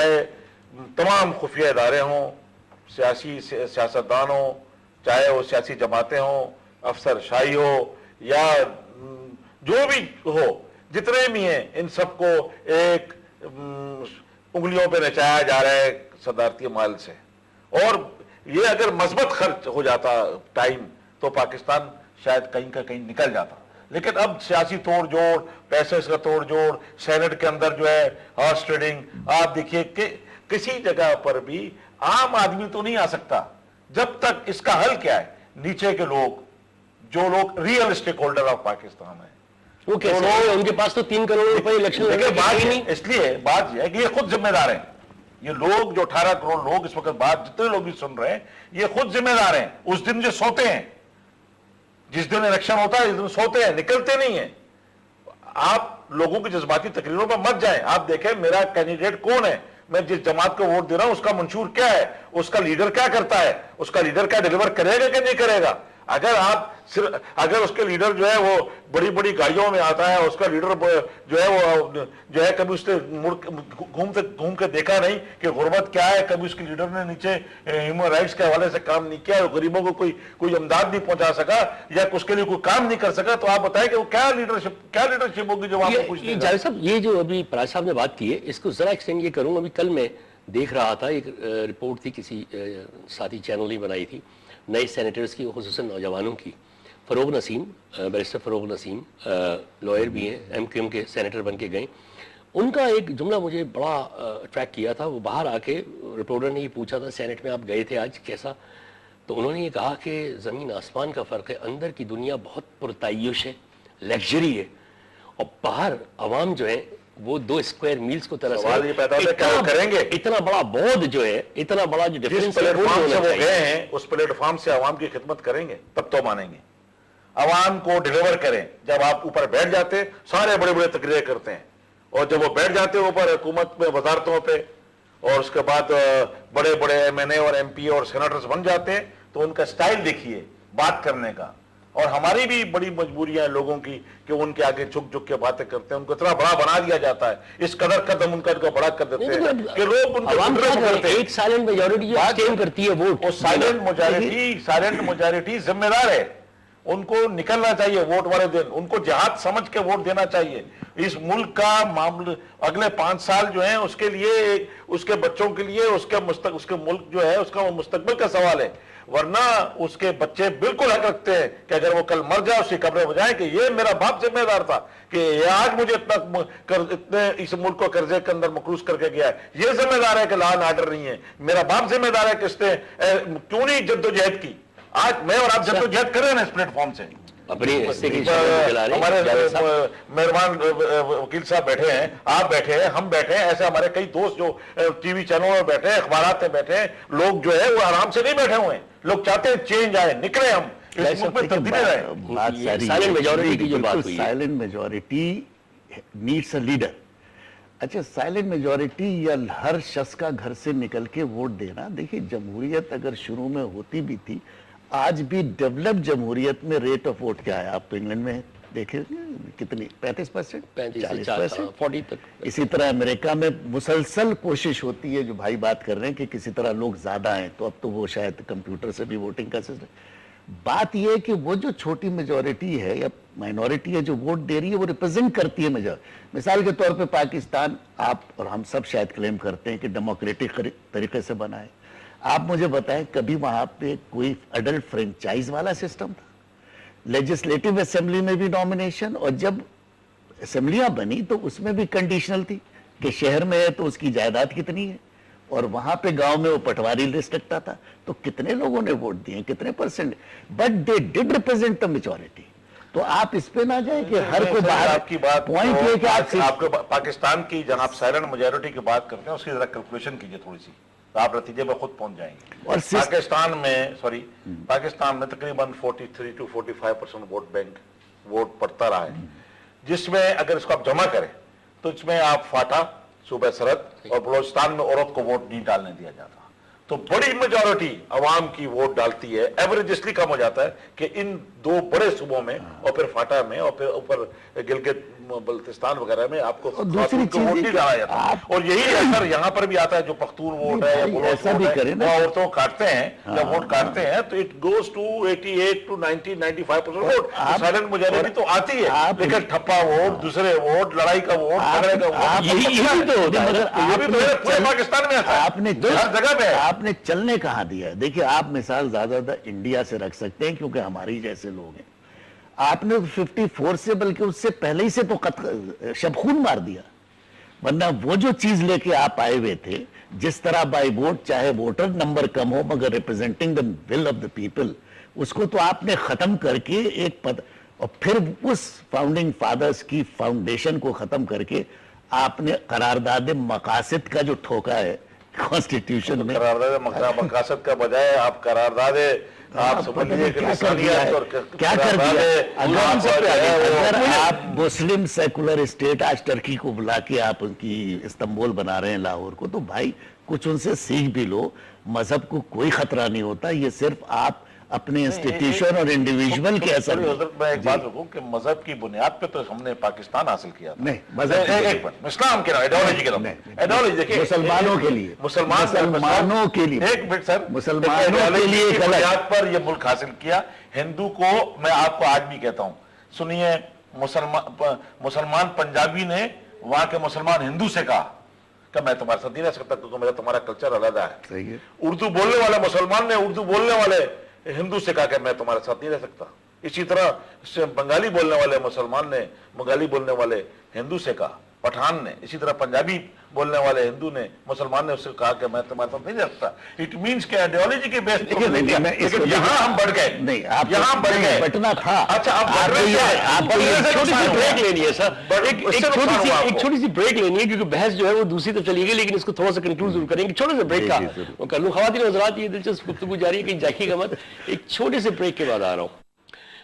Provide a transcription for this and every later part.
چاہے تمام خفیہ ادارے ہوں، سیاستدان ہوں، چاہے وہ سیاسی جماعتیں ہوں، افسر شاہی ہو یا جو بھی ہو، جتنے بھی ہیں، ان سب کو ایک انگلیوں پہ نچایا جا رہا ہے صدارتی مال سے. اور یہ اگر مثبت خرچ ہو جاتا ٹائم تو پاکستان شاید کہیں کا کہیں نکل جاتا. لیکن اب سیاسی توڑ جوڑ، پیسے کا توڑ جوڑ، سینٹ کے اندر جو ہے ہارس ٹریڈنگ، آپ دیکھیے کہ کسی جگہ پر بھی عام آدمی تو نہیں آ سکتا جب تک اس کا حل کیا ہے. نیچے کے لوگ، جو لوگ real stake holder of Pakistan ہیں، وہ کیسے ہیں؟ ان کے پاس تو 3 کروڑ روپے الیکشن لڑنے کی ہی نہیں. اس لیے بات یہ ہے کہ یہ خود ذمہ دار ہیں. یہ لوگ جو 18 کروڑ لوگ اس وقت بات جتنے لوگ بھی سن رہے ہیں، یہ خود ذمہ دار ہیں. اس دن جو سوتے ہیں، جس دن الیکشن ہوتا ہے اس دن سوتے ہیں، نکلتے نہیں ہیں. آپ لوگوں کی جذباتی تقریروں پر مت جائیں. آپ دیکھیں میرا کینڈیڈیٹ کون ہے، میں جس جماعت کو ووٹ دے رہا ہوں اس کا منشور کیا ہے، اس کا لیڈر کیا کرتا ہے، اس کا لیڈر کیا ڈیلیور کرے گا کہ نہیں کرے گا. اگر اس کے لیڈر جو ہے وہ بڑی بڑی گاڑیوں میں آتا ہے، اس کا لیڈر جو ہے کبھی اس نے گھوم کے دیکھا نہیں کہ غربت کیا ہے، کبھی اس کے لیڈر نے نیچے ہیومن رائٹس کے حوالے سے کام نہیں کیا، غریبوں کو کوئی امداد نہیں پہنچا سکا یا اس کے لیے کوئی کام نہیں کر سکا، تو آپ بتائیں کہ وہ کیا لیڈرشپ ہوگی جو آپ کو کچھ دے گا. جاوید صاحب، یہ جو ابھی پراج صاحب نے بات کی ہے، اس کو ذرا ایکسٹینڈ یہ کروں. ابھی کل میں دیکھ رہا تھا، ایک رپورٹ تھی، کسی ساتھی چینل نے بنائی تھی، نئے سینیٹرز کی، خصوصاً نوجوانوں کی. فروغ نسیم، بیرسٹر فروغ نسیم لائر بھی ہیں، ایم کیو ایم کے سینیٹر بن کے گئے. ان کا ایک جملہ مجھے بڑا اٹریکٹ کیا تھا. وہ باہر آ کے رپورٹر نے یہ پوچھا تھا سینٹ میں آپ گئے تھے آج کیسا، تو انہوں نے یہ کہا کہ زمین آسمان کا فرق ہے. اندر کی دنیا بہت پرتعیش ہے، لیکچری ہے، اور باہر عوام جو ہے وہ 2 اسکوائر میلز کو طرح سوال یہ پیدا ہوتا ہے کیا کریں گے. اتنا بڑا بود جو ہے، اتنا بڑا جو ڈیفرنس پلیٹ فارم سے وہ گئے ہیں، اس پلیٹ فارم سے عوام کی خدمت کریں گے تب تو مانیں گے. عوام کو ڈیلیور کریں. جب آپ اوپر بیٹھ جاتے سارے بڑے بڑے تقریریں کرتے ہیں، اور جب وہ بیٹھ جاتے ہیں اوپر حکومت میں، وزارتوں پہ، اور اس کے بعد بڑے بڑے ایم این اے اور ایم پی اور سینیٹرز بن جاتے ہیں، تو ان کا سٹائل دیکھیے بات کرنے کا. اور ہماری بھی بڑی مجبوریاں ہیں لوگوں کی کہ ان کے آگے جھک جھک کے باتیں کرتے ہیں. ان کو اتنا بڑا بنا دیا جاتا ہے، اس قدر قدم ان کا بڑا کر دیتے ہیں کہ لوگ ان کو ایک سائلنٹ میجورٹی جو اسٹیم کرتی ہے ووٹ. سائلنٹ میجورٹی ذمہ دار ہے. ان کو نکلنا چاہیے ووٹ والے دن، ان کو جہاد سمجھ کے ووٹ دینا چاہیے. اس ملک کا معاملہ اگلے 5 سال جو ہیں اس کے لیے، اس کے بچوں کے لیے، اس کے ملک جو ہے اس کا مستقبل کا سوال ہے. ورنہ اس کے بچے بالکل حق رکھتے ہیں کہ اگر وہ کل مر جائے اس کی قبریں بجائیں کہ یہ میرا باپ ذمہ دار تھا کہ یہ آج مجھے اتنے اس ملک کو قرضے کے اندر مقروض کر کے گیا ہے. یہ ذمہ دار ہے کہ لا اینڈ آرڈر نہیں ہے. میرا باپ ذمہ دار ہے کہ اس نے کیوں نہیں جدوجہد کی. آج میں اور آپ جدوجہد کر رہے ہیں اس پلیٹ فارم سے. ہمارے مہربان وکیل صاحب بیٹھے ہیں، آپ بیٹھے ہیں، ہم بیٹھے ہیں، ایسے ہمارے کئی دوست جو ٹی وی چینلوں میں بیٹھے ہیں، اخبارات میں بیٹھے ہیں. لوگ جو ہے وہ آرام سے نہیں بیٹھے ہوئے ہیں. لوگ چاہتے ہیں چینج آئے، نکلے ہم اس ملک میں تبدیلی رہے. Silent majority needs a leader. اچھا، سائلنٹ میجورٹی یا ہر شخص کا گھر سے نکل کے ووٹ دینا، دیکھیے جمہوریت اگر شروع میں ہوتی بھی تھی، آج بھی ڈیولپ جمہوریت میں ریٹ آف ووٹ کیا ہے؟ آپ تو انگلینڈ میں دیکھیں کتنی 35%، 40%. اسی طرح امریکہ میں مسلسل کوشش ہوتی ہے، جو بھائی بات کر رہے ہیں کہ کسی طرح لوگ زیادہ ہیں، تو اب تو وہ شاید کمپیوٹر سے بھی ووٹنگ کا سسٹم. بات یہ ہے کہ وہ جو چھوٹی میجورٹی ہے یا مائنورٹی ہے جو ووٹ دے رہی ہے، وہ ریپرزینٹ کرتی ہے میجورٹی. مثال کے طور پہ پاکستان، آپ اور ہم سب شاید کلیم کرتے ہیں کہ ڈیموکریٹک طریقے سے بنا ہے. آپ مجھے بتائیں کبھی وہاں پہ کوئی اڈلٹ فرینچائز والا سسٹم تھا؟ لیجسلیٹو اسمبلی میں بھی نومینیشن، اور جب اسمبلیاں بنی تو اس میں بھی کنڈیشنل تھی کہ شہر میں ہے تو اس کی جائیداد کتنی ہے، اور وہاں پہ گاؤں میں وہ پٹواری لسٹ رکھتا تھا. تو کتنے لوگوں نے ووٹ دیے، کتنے percent, but they did represent the majority. تو آپ اس پہ نہ جائیں کہ ہر کوئی باہر. آپ کی بات پوائنٹ یہ کہ آپ کو پاکستان کی جناب سائلنٹ میجورٹی کی بات کرتے ہیں، اس کی ذرا کیلکولیشن کیجئے تھوڑی سی، آپ نتیجے میں خود پہنچ جائیں گے. اور پاکستان میں تقریباً 43 to 45% ووٹ بینک ووٹ پڑتا رہا ہے، جس میں اگر اس کو آپ جمع کریں تو اس میں آپ فاٹا، صوبہ سرحد اور بلوچستان میں عورت کو ووٹ نہیں ڈالنے دیا جاتا. تو بڑی میجورٹی عوام کی ووٹ ڈالتی ہے. ایوریج اس لیے کم ہو جاتا ہے کہ ان 2 بڑے صوبوں میں اور پھر فاٹا میں اور پھر اوپر گلگت بلتستان وغیرہ میں آپ کو دوسری چیز ووٹ نہیں ڈالا جاتا، اور یہی اثر یہاں پر بھی آتا ہے، جو پختون ووٹ ہے یا ایسا بھی کرے نا، عورتوں کاٹتے ہیں جب ووٹ کاٹتے ہیں تو it goes to 88 to 90-95% vote. Silent majority تو آتی ہے، لیکن ٹھپا ووٹ، دوسرے ووٹ، لڑائی کا ووٹ، جھگڑے کا ووٹ، یہی تو ہوتا ہے. یہ بھی پورے پاکستان میں آتا ہے، آپ نے ہر جگہ پہ ہے. آپ نے چلنے کہاں دیا ہے؟ دیکھیں آپ مثال زیادہ انڈیا سے رکھ سکتے ہیں کیونکہ ہماری جیسے لوگ ہیں. آپ نے 54 سے بلکہ اس سے پہلے ہی سے تو شب خون مار دیا، ورنہ وہ جو چیز لے کے آپ آئے ہوئے تھے، جس طرح بائی ووٹ، چاہے ووٹر نمبر کم ہو مگر representing the will of the people, اس کو تو آپ نے ختم کر کے اور پھر اس فاؤنڈنگ فادرز کی فاؤنڈیشن کو ختم کر کے آپ نے قرارداد مقاصد کا جو ٹھوکا ہے کانسٹیٹیوشن میں، قرارداد مقاصد کا بجائے آپ قرارداد آپ سمجھ لیجیے کہ کیا کر دیا. اگر آپ مسلم سیکولر اسٹیٹ آج ٹرکی کو بلا کے آپ ان کی استنبول بنا رہے ہیں لاہور کو، تو بھائی کچھ ان سے سیکھ بھی لو. مذہب کو کوئی خطرہ نہیں ہوتا، یہ صرف آپ اپنے انسٹیٹیوشن اور انڈیویجول کے اثر میں. میں ایک بات رکھوں کہ مذہب کی بنیاد پہ تو ہم نے پاکستان حاصل کیا تھا. نہیں، مذہب اسلام کے آئیڈیالوجی کے آئیڈیالوجی دیکھیں مسلمانوں کے لیے، مسلمانوں کے لیے، ایک منٹ سر، مسلمانوں کے لیے بنیاد پر یہ ملک حاصل کیا. ہندو کو میں آپ کو آج بھی کہتا ہوں، سنیے، مسلمان پنجابی نے وہاں کے مسلمان ہندو سے کہا کہ میں تمہارے ساتھ نہیں رہ سکتا کیونکہ تمہارا کلچر علیحدہ ہے. اردو بولنے والے مسلمان نے اردو بولنے والے ہندو سے کہا کہ میں تمہارے ساتھ نہیں رہ سکتا. اسی طرح بنگالی بولنے والے مسلمان نے بنگالی بولنے والے ہندو سے کہا، پٹھان نے. اسی طرح پنجابی بولنے والے ہندو نے مسلمان نے اس سے کہا کہ میں تمہارے ساتھ نہیں رہ سکتا. اٹ مینس کہ آئیڈیالوجی کے بیس پر لیکن یہاں ہم بڑھ گئے. نہیں، یہاں بڑھ گئے، بٹنا تھا. اچھا آپ چھوٹی سی بریک لینی ہے سر، ایک چھوٹی سی بریک لینی ہے کیونکہ بحث جو ہے وہ دوسری طرف چلی گئی، لیکن اس کو تھوڑا سا کنکلوڈ ضرور کریں گے. چھوٹے سے بریک کا وہ کر لوں. خواتین حضرات، یہ دلچسپ گفتگو جاری ہے، کہیں جاکیے گا مت. ایک چھوٹے سے بریک کے بعد آ رہا ہوں.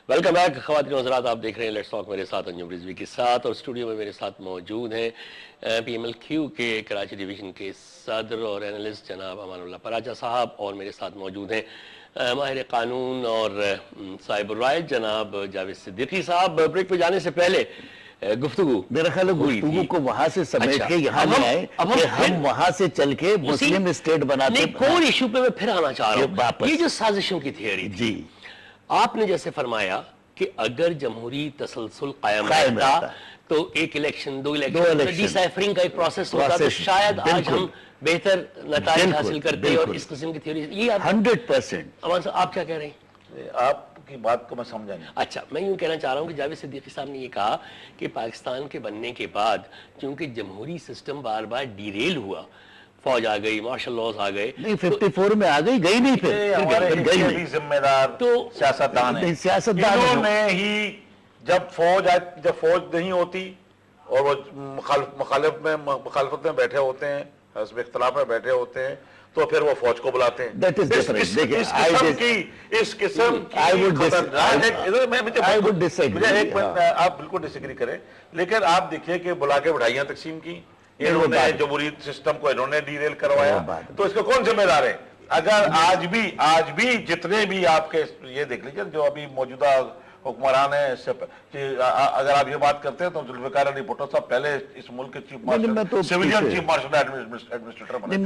ویلکم بیک خواتین حضرات، آپ دیکھ رہے ہیں لیٹس ٹاک میرے ساتھ انجم رضوی کے ساتھ، اور اسٹوڈیو میں میرے ساتھ موجود ہیں پی ایم ایل کیو کے کراچی ڈویژن کے صدر اور اینالسٹ جناب امان اللہ پراچا صاحب، اور میرے ساتھ موجود ہیں ماہر قانون اور صاحب الرائے جناب جاوید صدیقی صاحب. بریک پہ جانے سے پہلے گفتگو میرا خیال ہے گفتگو کو وہاں سے سمیٹ کے یہاں لے آئے کہ ہم وہاں سے چل کے مسلم اسٹیٹ بناتے. کور ایشو پہ میں پھر آنا چاہ رہا ہوں، یہ جو سازشوں کی تھیوری تھی. جی، آپ نے جیسے فرمایا کہ اگر جمہوری تسلسل قائم رہتا تو ایک الیکشن، دو الیکشن، ڈی سائفرنگ کا ایک پروسیس ہوتا تو شاید آج ہم بہتر نتائج حاصل کرتے. اور اس قسم کی تھیوری یہ 100%. امان صاحب آپ کیا کہہ رہے ہیں؟ آپ کی بات کو میں سمجھا نہیں. اچھا، میں یوں کہنا چاہ رہا ہوں کہ جاوید صدیقی صاحب نے یہ کہا کہ پاکستان کے بننے کے بعد چونکہ جمہوری سسٹم بار بار ڈیریل ہوا، فوج آ گئی، مارشل لاز آ گئے، نہیں 54 میں آ گئی نہیں، پھر ذمہ دار تو سیاستدان ہیں. انہوں نے ہی جب فوج نہیں ہوتی اور وہ مخالفت میں بیٹھے ہوتے ہیں، حزب اختلاف میں بیٹھے ہوتے ہیں، تو پھر وہ فوج کو بلاتے ہیں. اس قسم آپ بالکل ڈس ایگری کریں، لیکن آپ دیکھیے کہ بلا کے بڑھائیاں تقسیم کی، انہوں نے جمہوری سسٹم کو انہوں نے ڈیریل کروایا، تو اس کا کون ذمہ دار ہے؟ اگر آج بھی جتنے بھی آپ کے یہ دیکھ لیجیے جو ابھی موجودہ حکمران ہیں، اگر آپ یہ بات کرتے ہیں تو ذوالفقار علی بھٹو صاحب پہلے اس ملک کے chief marshal, civilian chief marshal administrator بنے.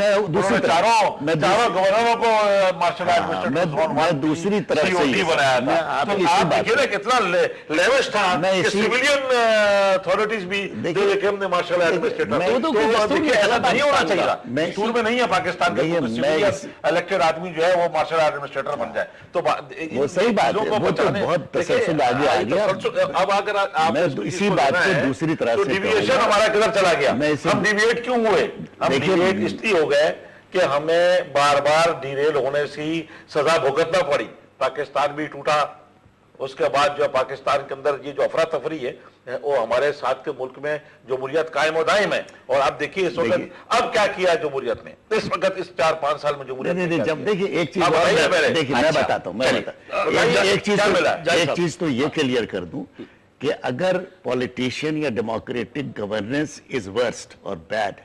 چاروں گورنروں کو مارشل میں دوسری طرف سے بنایا تھا. تو آپ دیکھیے نا کتنا لیوش تھا کہ سویلین اتھارٹیز بھی مارشل ایڈمنسٹریٹر. تو دیکھیے ایسا نہیں ہونا چاہیے، دستور میں نہیں ہے پاکستان کے الیکٹڈ آدمی جو ہے وہ مارشل ایڈمنسٹریٹر بن جائے. تو وہ صحیح بات ہے، وہ تو بہت تسلسل آگے آ گیا. اب اگر آپ اسی بات کو دوسری طرح سے ڈیویشن ہمارا کدھر چلا گیا؟ ہم ڈیویٹ کیوں ہوئے؟ ہم ڈیویٹ اس لیے ہو گئے کہ ہمیں بار بار ڈیریل ہونے سے سزا بھگتنا پڑی. پاکستان بھی ٹوٹا، اس کے بعد جو پاکستان کے اندر یہ جو افراتفری ہے وہ ہمارے ساتھ کے ملک میں جمہوریت قائم و دائم ہے. اور آپ دیکھیے اس وقت اب کیا کیا جمہوریت نے اس وقت، اس 4-5 سال میں جمہوریت. جب دیکھیے ایک چیز دیکھیے میں بتاتا ہوں، ایک چیز تو یہ کلیئر کر دوں کہ اگر پولیٹیشین یا ڈیموکریٹک گورننس از ورسٹ اور بیڈ،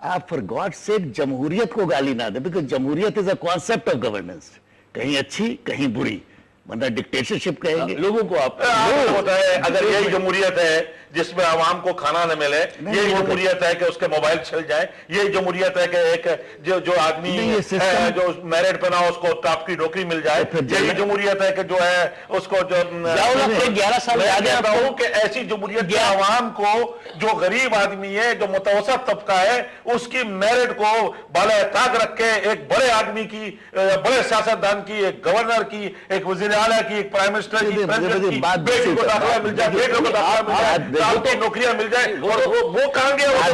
آپ فار گاڈ سیک جمہوریت کو گالی نہ دیں، بیکاز جمہوریت از اے کانسیپٹ آف گورننس، کہیں اچھی کہیں بری، ورنہ ڈکٹیٹرشپ کہیں گے لوگوں کو. آپ ہوتا ہے اگر یہی جمہوریت ہے جس میں عوام کو کھانا نہ ملے، یہی جمہوریت ہے کہ اس کے موبائل چھل جائیں، یہی جمہوریت ہے کہ ایک جو آدمی جو میرٹ پہ نہ ہو اس کو ٹاپ کی نوکری مل جائے، یہی جمہوریت ہے کہ جو ہے اس کو جو 11 سال یاد کہتا ہوں کہ ایسی جمہوریت کے عوام کو، جو غریب آدمی ہے، جو متوسط طبقہ ہے، اس کی میرٹ کو بالائے طاق رکھ کے ایک بڑے آدمی کی، بڑے سیاستدان کی، ایک گورنر کی، ایک وزیر اعلیٰ کی، ایک پرائم منسٹر کی، بیٹی کو داخلہ مل جائے، بیٹوں کو داخلہ مل جائے، آپ کی نوکریاں مل جائیں، اور وہ کہاں گے؟ آج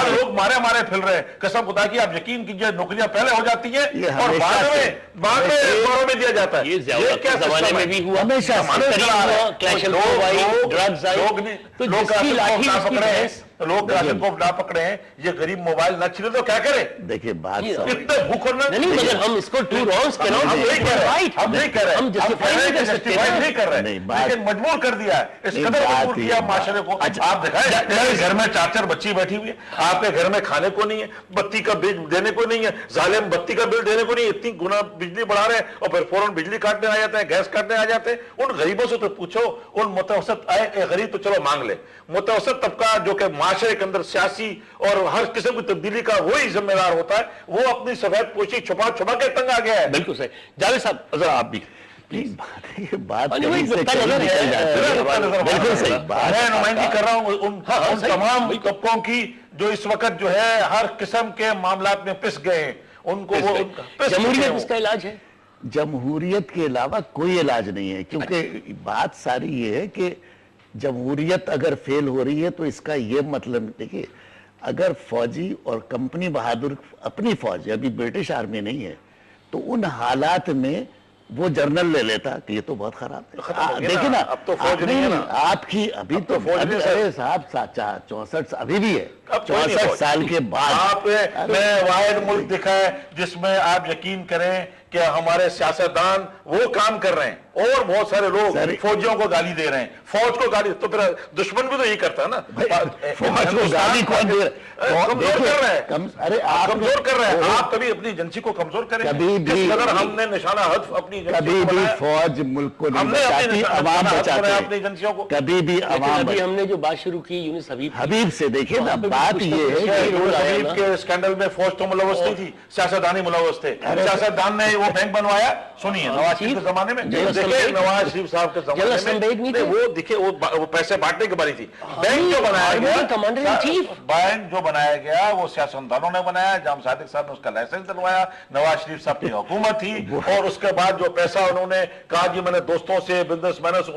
لوگ مارے پھر رہے ہیں، قسم خدا کی آپ یقین کیجئے، نوکریاں پہلے ہو جاتی ہیں اور بعد میں اخباروں میں دیا جاتا ہے۔ یہ کیا زمانے میں بھی ہوا، ہمیشہ لوگ راشن کو نہ پکڑے ہیں، یہ غریب موبائل نہ چھینے تو کیا کرے؟ دیکھیں بات اتنے بھوک نہیں، مگر ہم اس کو ٹو رانگز کے نام ہم نہیں کر رہے، ہم جسٹیفائی نہیں کر رہے، لیکن مجبور کر دیا ہے، اس قدر مجبور کیا معاشرے کو۔ آپ دکھائیں میرے گھر میں 4 بچی بیٹھی ہوئی ہے، آپ کے گھر میں کھانے کو نہیں ہے، بتی کا بل دینے کو نہیں ہے، ظالم بتی کا بل دینے کو نہیں ہے، اتنی گنا بجلی بڑھا رہے ہیں اور پھر فوراً بجلی کاٹنے آ جاتے ہیں، گیس کاٹنے آ جاتے ہیں۔ ان غریبوں سے تو پوچھو، ان متوسط آئے غریب تو چلو مانگ لے، متوسط طبقہ جو کہ معاشرے کے اندر سیاسی اور ہر قسم کی تبدیلی کا وہی ذمہ دار ہوتا ہے، وہ اپنی سفید پوشی چھپا کے تنگ آ گیا ہے۔ بالکل صحیح۔ جاوید صاحب ذرا آپ بھی بات بالکل صحیح میں نمائندگی کر رہا ہوں ان تمام طبقوں کی جو اس وقت جو ہے ہر قسم کے معاملات میں پس گئے ہیں، ان کو جمہوریت اس کا علاج ہے؟ جمہوریت کے علاوہ کوئی علاج نہیں ہے، کیونکہ بات ساری یہ ہے کہ جمہوریت اگر فیل ہو رہی ہے تو اس کا یہ مطلب، دیکھیے اگر فوجی اور کمپنی بہادر اپنی فوج ابھی برٹش آرمی نہیں ہے تو ان حالات میں وہ جرنل لے لیتا کہ یہ تو بہت خراب ہے۔ دیکھیں نا، اب تو فوج نہیں ہے نا، آپ کی ابھی تو صاحب 64 ابھی بھی ہے، 64 سال کے بعد آپ میں واحد ملک دکھا ہے جس میں آپ یقین کریں کہ ہمارے سیاستدان وہ کام کر رہے ہیں اور بہت سارے لوگ فوجیوں کو گالی دے رہے ہیں، فوج کو گالی، تو پھر دشمن بھی تو یہی کرتا ہے نا، فوج کو گالی کون دے رہا ہے؟ کمزور کر رہے ہیں، ارے آپ کمزور کر رہے ہیں۔ آپ کبھی اپنی ایجنسی کو کمزور کریں، جس قدر ہم نے نشانہ ہدف اپنی کبھی بھی فوج ملک کو نہیں بچاتی، عوام بچاتے اپنی ایجنسیوں کو، کبھی بھی عوام۔ ہم نے جو بات شروع کی یونس حبیب سے، دیکھیں نا بات یہ ہے کہ حبیب کے اسکینڈل میں فوج تو ملوث نہیں تھی، سیاستدانی ملوث تھے، سیاستدان نے وہ بینک بنوایا، سنیے نواز شریف کے زمانے میں، دیکھیں نواز شریف صاحب کے زمانے میں وہ دیکھیں وہ پیسے بانٹنے کی باری تھی، بینک جو بنایا گیا، بینک جو بنایا گیا وہ سیاستدانوں نے بنایا، جام صادق صاحب نے اس کا لائسنس دلوایا، نواز شریف صاحب کی حکومت تھی، اور اس کے بعد جو پیسہ انہوں نے کہا جی میں نے دوستوں سے بزنس مینوں سے